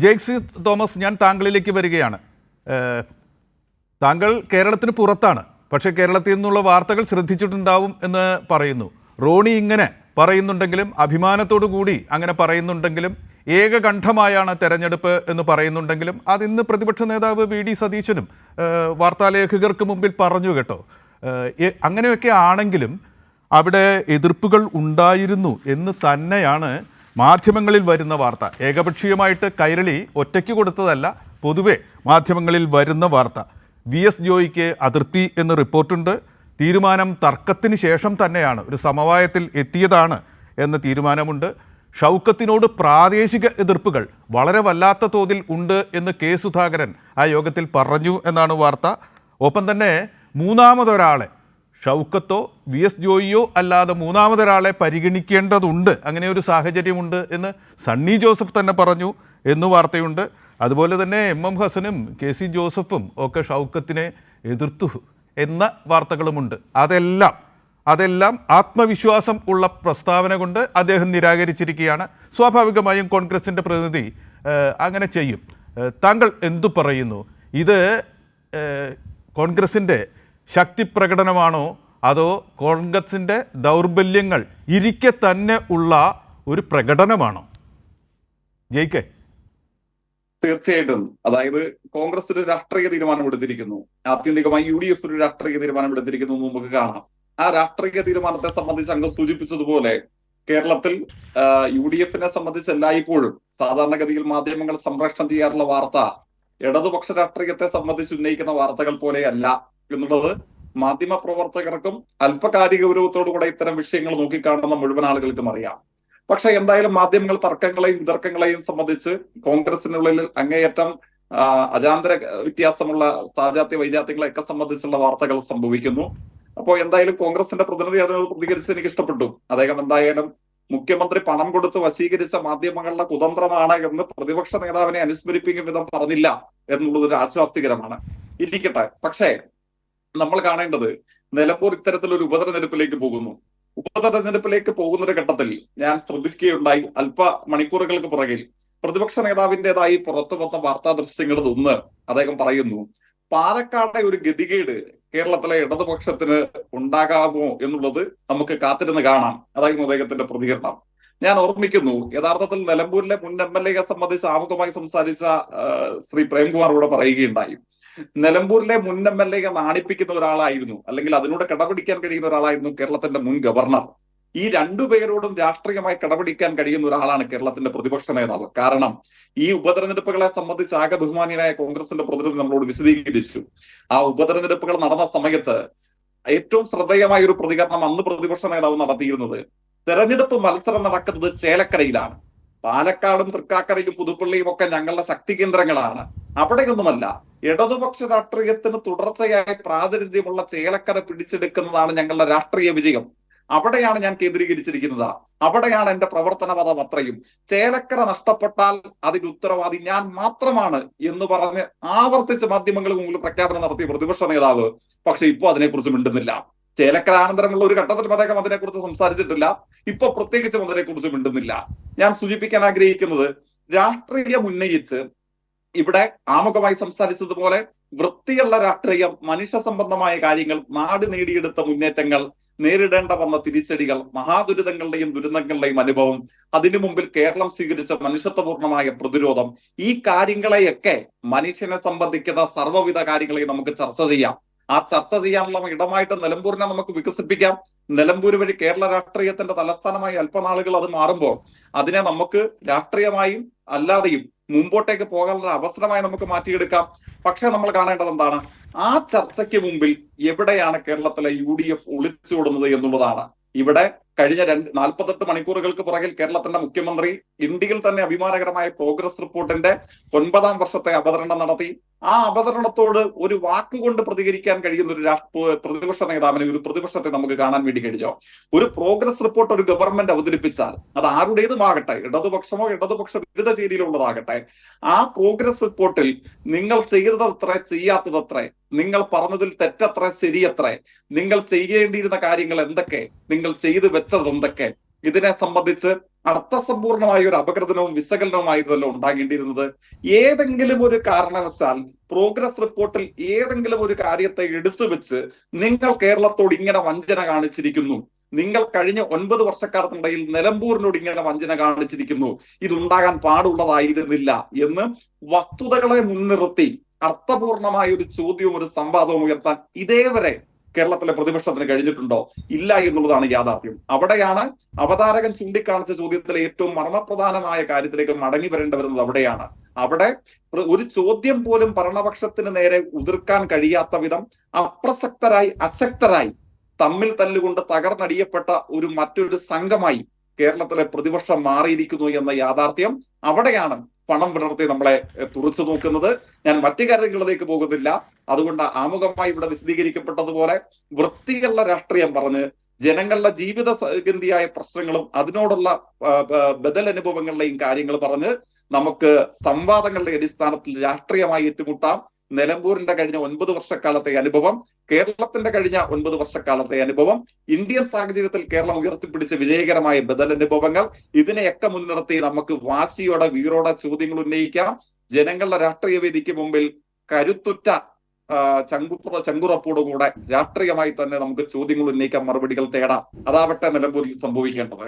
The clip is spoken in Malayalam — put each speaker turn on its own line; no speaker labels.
ജെയ്ക്സി തോമസ്, ഞാൻ താങ്കളിലേക്ക് വരികയാണ്. താങ്കൾ കേരളത്തിന് പുറത്താണ്, പക്ഷേ കേരളത്തിൽ നിന്നുള്ള വാർത്തകൾ ശ്രദ്ധിച്ചിട്ടുണ്ടാവും എന്ന് പറയുന്നു. റോണി ഇങ്ങനെ പറയുന്നുണ്ടെങ്കിലും, അഭിമാനത്തോടു കൂടി അങ്ങനെ പറയുന്നുണ്ടെങ്കിലും, ഏകകണ്ഠമായാണ് തെരഞ്ഞെടുപ്പ് എന്ന് പറയുന്നുണ്ടെങ്കിലും, അതിന്ന് പ്രതിപക്ഷ നേതാവ് വി ഡി സതീശനും വാർത്താലേഖകർക്ക് മുമ്പിൽ പറഞ്ഞു കേട്ടോ. അങ്ങനെയൊക്കെ ആണെങ്കിലും അവിടെ എതിർപ്പുകൾ ഉണ്ടായിരുന്നു എന്ന് തന്നെയാണ് മാധ്യമങ്ങളിൽ വരുന്ന വാർത്ത. ഏകപക്ഷീയമായിട്ട് കൈരളി ഒറ്റയ്ക്ക് കൊടുത്തതല്ല, പൊതുവെ മാധ്യമങ്ങളിൽ വരുന്ന വാർത്ത. വി എസ് ജോയിക്ക് അതിർത്തി എന്ന് റിപ്പോർട്ടുണ്ട്. തീരുമാനം തർക്കത്തിന് ശേഷം തന്നെയാണ്, ഒരു സമവായത്തിൽ എത്തിയതാണ് എന്ന തീരുമാനമുണ്ട്. ഷൗക്കത്തിനോട് പ്രാദേശിക എതിർപ്പുകൾ വളരെ വല്ലാത്ത തോതിൽ ഉണ്ട് എന്ന് കെ സുധാകരൻ ആ യോഗത്തിൽ പറഞ്ഞു എന്നാണ് വാർത്ത. ഒപ്പം തന്നെ മൂന്നാമതൊരാളെ, ഷൗക്കത്തോ വി എസ് ജോയിയോ അല്ലാതെ മൂന്നാമതൊരാളെ പരിഗണിക്കേണ്ടതുണ്ട്, അങ്ങനെ ഒരു സാഹചര്യമുണ്ട് എന്ന് സണ്ണി ജോസഫ് തന്നെ പറഞ്ഞു എന്ന് വാർത്തയുണ്ട്. അതുപോലെ തന്നെ എം ഹസനും കെ സി ജോസഫും ഒക്കെ ഷൗക്കത്തിനെ എതിർത്തു എന്ന വാർത്തകളുമുണ്ട്. അതെല്ലാം ആത്മവിശ്വാസം ഉള്ള പ്രസ്താവന കൊണ്ട് അദ്ദേഹം നിരാകരിച്ചിരിക്കുകയാണ്. സ്വാഭാവികമായും കോൺഗ്രസിൻ്റെ പ്രതിനിധി അങ്ങനെ ചെയ്യും. താങ്കൾ എന്തു പറയുന്നു? ഇത് കോൺഗ്രസിൻ്റെ ശക്തി പ്രകടനമാണോ, അതോ കോൺഗ്രസിൻ്റെ ദൗർബല്യങ്ങൾ ഇരിക്കെ തന്നെ ഉള്ള ഒരു പ്രകടനമാണോ? ജയിക്കേ?
തീർച്ചയായിട്ടും. അതായത് കോൺഗ്രസ് ഒരു രാഷ്ട്രീയ തീരുമാനമെടുത്തിരിക്കുന്നു, ആത്യന്തികമായി UDF ഒരു രാഷ്ട്രീയ തീരുമാനമെടുത്തിരിക്കുന്നു എന്ന് നമുക്ക് കാണാം. ആ രാഷ്ട്രീയ തീരുമാനത്തെ സംബന്ധിച്ച് അങ്ങ് സൂചിപ്പിച്ചതുപോലെ കേരളത്തിൽ UDF-നെ സംബന്ധിച്ച് എല്ലായ്പ്പോഴും സാധാരണഗതിയിൽ മാധ്യമങ്ങൾ സംപ്രേഷണം ചെയ്യാറുള്ള വാർത്ത ഇടതുപക്ഷ രാഷ്ട്രീയത്തെ സംബന്ധിച്ച് ഉന്നയിക്കുന്ന വാർത്തകൾ പോലെയല്ല എന്നുള്ളത് മാധ്യമ പ്രവർത്തകർക്കും അല്പകാര്യ ഗൗരവത്തോടുകൂടെ ഇത്തരം വിഷയങ്ങൾ നോക്കിക്കാണുന്ന മുഴുവൻ ആളുകൾക്കും അറിയാം. പക്ഷെ എന്തായാലും മാധ്യമങ്ങൾ തർക്കങ്ങളെയും വിതർക്കങ്ങളെയും സംബന്ധിച്ച് കോൺഗ്രസിനുള്ളിൽ അങ്ങേയറ്റം അജാന്തര വ്യത്യാസമുള്ള സാജാത്യ വൈജാത്യങ്ങളെയൊക്കെ സംബന്ധിച്ചുള്ള വാർത്തകൾ സംഭവിക്കുന്നു. അപ്പോൾ എന്തായാലും കോൺഗ്രസിന്റെ പ്രതിനിധി അതിനോട് പ്രതികരിച്ച് എനിക്ക് ഇഷ്ടപ്പെട്ടു. അദ്ദേഹം എന്തായാലും മുഖ്യമന്ത്രി പണം കൊടുത്ത് വശീകരിച്ച മാധ്യമങ്ങളുടെ കുതന്ത്രമാണ് എന്ന് പ്രതിപക്ഷ നേതാവിനെ അനുസ്മരിപ്പിക്കും വിധം പറഞ്ഞില്ല എന്നുള്ളത് ഒരു ആശ്വാസ്തികരമാണ്. ഇരിക്കട്ടെ. പക്ഷേ നമ്മൾ കാണേണ്ടത് നിലമ്പൂർ ഇത്തരത്തിലൊരു ഉപതെരഞ്ഞെടുപ്പിലേക്ക് പോകുന്നു. ഉപതെരഞ്ഞെടുപ്പിലേക്ക് പോകുന്ന ഒരു ഘട്ടത്തിൽ ഞാൻ ശ്രദ്ധിക്കുകയുണ്ടായി, അല്പ മണിക്കൂറുകൾക്ക് പുറകിൽ പ്രതിപക്ഷ നേതാവിൻ്റെതായി പുറത്തു വന്ന വാർത്താ ദൃശ്യങ്ങളിൽ ഒന്ന് അദ്ദേഹം പറയുന്നു, പാലക്കാട്ടെ ഒരു ഗതികേട് കേരളത്തിലെ ഇടതുപക്ഷത്തിന് ഉണ്ടാകാമോ എന്നുള്ളത് നമുക്ക് കാത്തിരുന്ന് കാണാം. അതായിരുന്നു അദ്ദേഹത്തിന്റെ പ്രതികരണം. ഞാൻ ഓർമ്മിക്കുന്നു, യഥാർത്ഥത്തിൽ നിലമ്പൂരിലെ മുൻ MLA സംബന്ധിച്ച് ആമുഖമായി സംസാരിച്ച ശ്രീ പ്രേംകുമാർ ഇവിടെ പറയുകയുണ്ടായി, നിലമ്പൂരിലെ മുൻ MLA നാണിപ്പിക്കുന്ന ഒരാളായിരുന്നു, അല്ലെങ്കിൽ അതിനോട് കിടപിടിക്കാൻ കഴിയുന്ന ഒരാളായിരുന്നു കേരളത്തിന്റെ മുൻ ഗവർണർ. ഈ രണ്ടുപേരോടും രാഷ്ട്രീയമായി കിടപിടിക്കാൻ കഴിയുന്ന ഒരാളാണ് കേരളത്തിന്റെ പ്രതിപക്ഷ നേതാവ്. കാരണം ഈ ഉപതെരഞ്ഞെടുപ്പുകളെ സംബന്ധിച്ച് ആകെ ബഹുമാനിയനായ കോൺഗ്രസിന്റെ പ്രതിനിധി നമ്മളോട് വിശദീകരിച്ചു. ആ ഉപതെരഞ്ഞെടുപ്പുകൾ നടന്ന സമയത്ത് ഏറ്റവും ശ്രദ്ധേയമായ ഒരു പ്രതികരണം അന്ന് പ്രതിപക്ഷ നേതാവ് നടത്തിയിരുന്നത്, തെരഞ്ഞെടുപ്പ് മത്സരം നടക്കുന്നത് ചേലക്കരയിലാണ്, പാലക്കാടും തൃക്കാക്കരയും പുതുപ്പള്ളിയും ഒക്കെ ഞങ്ങളുടെ ശക്തി കേന്ദ്രങ്ങളാണ്, അവിടെയൊന്നുമല്ല, ഇടതുപക്ഷ രാഷ്ട്രീയത്തിന് തുടർച്ചയായി പ്രാതിനിധ്യമുള്ള ചേലക്കര പിടിച്ചെടുക്കുന്നതാണ് ഞങ്ങളുടെ രാഷ്ട്രീയ വിജയം, അവിടെയാണ് ഞാൻ കേന്ദ്രീകരിച്ചിരിക്കുന്നത്, അവിടെയാണ് എന്റെ പ്രവർത്തന പദം അത്രയും, ചേലക്കര നഷ്ടപ്പെട്ടാൽ അതിന്റെ ഉത്തരവാദി ഞാൻ മാത്രമാണ് എന്ന് പറഞ്ഞ് ആവർത്തിച്ച് മാധ്യമങ്ങൾക്ക് മുമ്പിൽ പ്രഖ്യാപനം നടത്തിയ പ്രതിപക്ഷ നേതാവ് പക്ഷെ ഇപ്പൊ അതിനെക്കുറിച്ച് മിണ്ടുന്നില്ല. ചേലക്കര അനന്തരമുള്ള ഒരു ഘട്ടത്തിലും അദ്ദേഹം അതിനെക്കുറിച്ച് സംസാരിച്ചിട്ടില്ല, ഇപ്പൊ പ്രത്യേകിച്ചും അതിനെക്കുറിച്ച് മിണ്ടുന്നില്ല. ഞാൻ സൂചിപ്പിക്കാൻ ആഗ്രഹിക്കുന്നത്, രാഷ്ട്രീയം ഉന്നയിച്ച് ഇവിടെ ആമുഖമായി സംസാരിച്ചതുപോലെ വൃത്തിയുള്ള രാഷ്ട്രീയം, മനുഷ്യ സംബന്ധമായ കാര്യങ്ങൾ, നാട് നേടിയെടുത്ത മുന്നേറ്റങ്ങൾ, നേരിടേണ്ട വന്ന തിരിച്ചടികൾ, മഹാദുരിതങ്ങളുടെയും ദുരന്തങ്ങളുടെയും അനുഭവം, അതിനു മുമ്പിൽ കേരളം സ്വീകരിച്ച മനുഷ്യത്വപൂർണമായ പ്രതിരോധം, ഈ കാര്യങ്ങളെയൊക്കെ മനുഷ്യനെ സംബന്ധിക്കുന്ന സർവ്വവിധ കാര്യങ്ങളെയും നമുക്ക് ചർച്ച ചെയ്യാം. ആ ചർച്ച ചെയ്യാനുള്ള ഇടമായിട്ട് നിലമ്പൂരിനെ നമുക്ക് വികസിപ്പിക്കാം. നിലമ്പൂർ വഴി കേരള രാഷ്ട്രീയത്തിന്റെ തലസ്ഥാനമായി അല്പനാളുകൾ അത് മാറുമ്പോൾ അതിനെ നമുക്ക് രാഷ്ട്രീയമായും അല്ലാതെയും മുമ്പോട്ടേക്ക് പോകാനുള്ള അവസരമായി നമുക്ക് മാറ്റിയെടുക്കാം. പക്ഷെ നമ്മൾ കാണേണ്ടത് എന്താണ്, ആ ചർച്ചയ്ക്ക് മുമ്പിൽ എവിടെയാണ് കേരളത്തിലെ UDF ഒളിച്ചോടുന്നത് എന്നുള്ളതാണ്. ഇവിടെ കഴിഞ്ഞ 48 മണിക്കൂറുകൾക്ക് പുറകിൽ കേരളത്തിന്റെ മുഖ്യമന്ത്രി ഇന്ത്യയിൽ തന്നെ അഭിമാനകരമായ പ്രോഗ്രസ് റിപ്പോർട്ടിന്റെ 9ാം വർഷത്തെ അവതരണം നടത്തി. ആ അവതരണത്തോട് ഒരു വാക്കുകൊണ്ട് പ്രതികരിക്കാൻ കഴിയുന്ന ഒരു പ്രതിപക്ഷ നേതാവിനെ, ഒരു പ്രതിപക്ഷത്തെ നമുക്ക് കാണാൻ വേണ്ടി കഴിഞ്ഞോ? ഒരു പ്രോഗ്രസ് റിപ്പോർട്ട് ഒരു ഗവൺമെന്റ് അവതരിപ്പിച്ചാൽ അത് ആരുടേതുമാകട്ടെ, ഇടതുപക്ഷമോ ഇടതുപക്ഷ വിരുദ്ധ ചേരിയിലുള്ളതാകട്ടെ, ആ പ്രോഗ്രസ് റിപ്പോർട്ടിൽ നിങ്ങൾ ചെയ്തതത്ര ചെയ്യാത്തതത്ര, നിങ്ങൾ പറഞ്ഞതിൽ തെറ്റത്ര ശരിയത്ര, നിങ്ങൾ ചെയ്യേണ്ടിയിരുന്ന കാര്യങ്ങൾ എന്തൊക്കെ, നിങ്ങൾ ചെയ്തു വെച്ചത് എന്തൊക്കെ, ഇതിനെ സംബന്ധിച്ച് അർത്ഥസമ്പൂർണമായ ഒരു അപഗ്രഥനവും വിശകലനവുമായിരുന്നല്ലോ ഉണ്ടാകേണ്ടിയിരുന്നത്. ഏതെങ്കിലും ഒരു കാരണവശാൽ പ്രോഗ്രസ് റിപ്പോർട്ടിൽ ഏതെങ്കിലും ഒരു കാര്യത്തെ എടുത്തു വെച്ച് നിങ്ങൾ കേരളത്തോട് ഇങ്ങനെ വഞ്ചന കാണിച്ചിരിക്കുന്നു, നിങ്ങൾ കഴിഞ്ഞ 9 വർഷക്കാലത്തിനിടയിൽ നിലമ്പൂരിനോട് ഇങ്ങനെ വഞ്ചന കാണിച്ചിരിക്കുന്നു, ഇതുണ്ടാകാൻ പാടുള്ളതായിരുന്നില്ല എന്ന് വസ്തുതകളെ മുൻനിർത്തി അർത്ഥപൂർണമായ ഒരു ചോദ്യവും ഒരു സംവാദവും ഉയർത്താൻ ഇതേവരെ കേരളത്തിലെ പ്രതിപക്ഷത്തിന് കഴിഞ്ഞിട്ടുണ്ടോ? ഇല്ല എന്നുള്ളതാണ് യാഥാർത്ഥ്യം. അവിടെയാണ് അവതാരകൻ ചൂണ്ടിക്കാണിച്ച ചോദ്യത്തിലെ ഏറ്റവും മർമ്മപ്രധാനമായ കാര്യത്തിലേക്ക് മടങ്ങി വരേണ്ടി വരുന്നത്. അവിടെയാണ് അവിടെ ഒരു ചോദ്യം പോലും ഭരണപക്ഷത്തിന് നേരെ ഉതിർക്കാൻ കഴിയാത്ത വിധം അപ്രസക്തരായി അശക്തരായി തമ്മിൽ തല്ലുകൊണ്ട് തകർന്നടിയപ്പെട്ട മറ്റൊരു സംഘമായി കേരളത്തിലെ പ്രതിപക്ഷം മാറിയിരിക്കുന്നു എന്ന യാഥാർത്ഥ്യം അവിടെയാണ് പണം വിടർത്തി നമ്മളെ തുറച്ചു നോക്കുന്നത്. ഞാൻ മറ്റു കാര്യങ്ങളിലേക്ക് പോകുന്നില്ല. അതുകൊണ്ട് ആമുഖമായി ഇവിടെ വിശദീകരിക്കപ്പെട്ടതുപോലെ വൃത്തിയുള്ള രാഷ്ട്രീയം പറഞ്ഞ് ജനങ്ങളുടെ ജീവിതഗന്ധിയായ പ്രശ്നങ്ങളും അതിനോടുള്ള ബദൽ അനുഭവങ്ങളുടെയും കാര്യങ്ങൾ പറഞ്ഞ് നമുക്ക് സംവാദങ്ങളുടെ അടിസ്ഥാനത്തിൽ രാഷ്ട്രീയമായി ഏറ്റുമുട്ടാം. നിലമ്പൂരിന്റെ കഴിഞ്ഞ 9 വർഷക്കാലത്തെ അനുഭവം, കേരളത്തിന്റെ കഴിഞ്ഞ 9 വർഷക്കാലത്തെ അനുഭവം, ഇന്ത്യൻ സാഹചര്യത്തിൽ കേരളം ഉയർത്തിപ്പിടിച്ച വിജയകരമായ ബദൽ അനുഭവങ്ങൾ, ഇതിനെയൊക്കെ മുൻനിർത്തി നമുക്ക് വാശിയോടെ വീറോടെ ചോദ്യങ്ങൾ ഉന്നയിക്കാം. ജനങ്ങളുടെ രാഷ്ട്രീയ വേദിക്ക് മുമ്പിൽ കരുത്തുറ്റ ചങ്കുറപ്പോടുകൂടെ രാഷ്ട്രീയമായി തന്നെ നമുക്ക് ചോദ്യങ്ങൾ ഉന്നയിക്കാം, മറുപടികൾ തേടാം. അതാവട്ടെ നിലമ്പൂരിൽ സംഭവിക്കേണ്ടത്.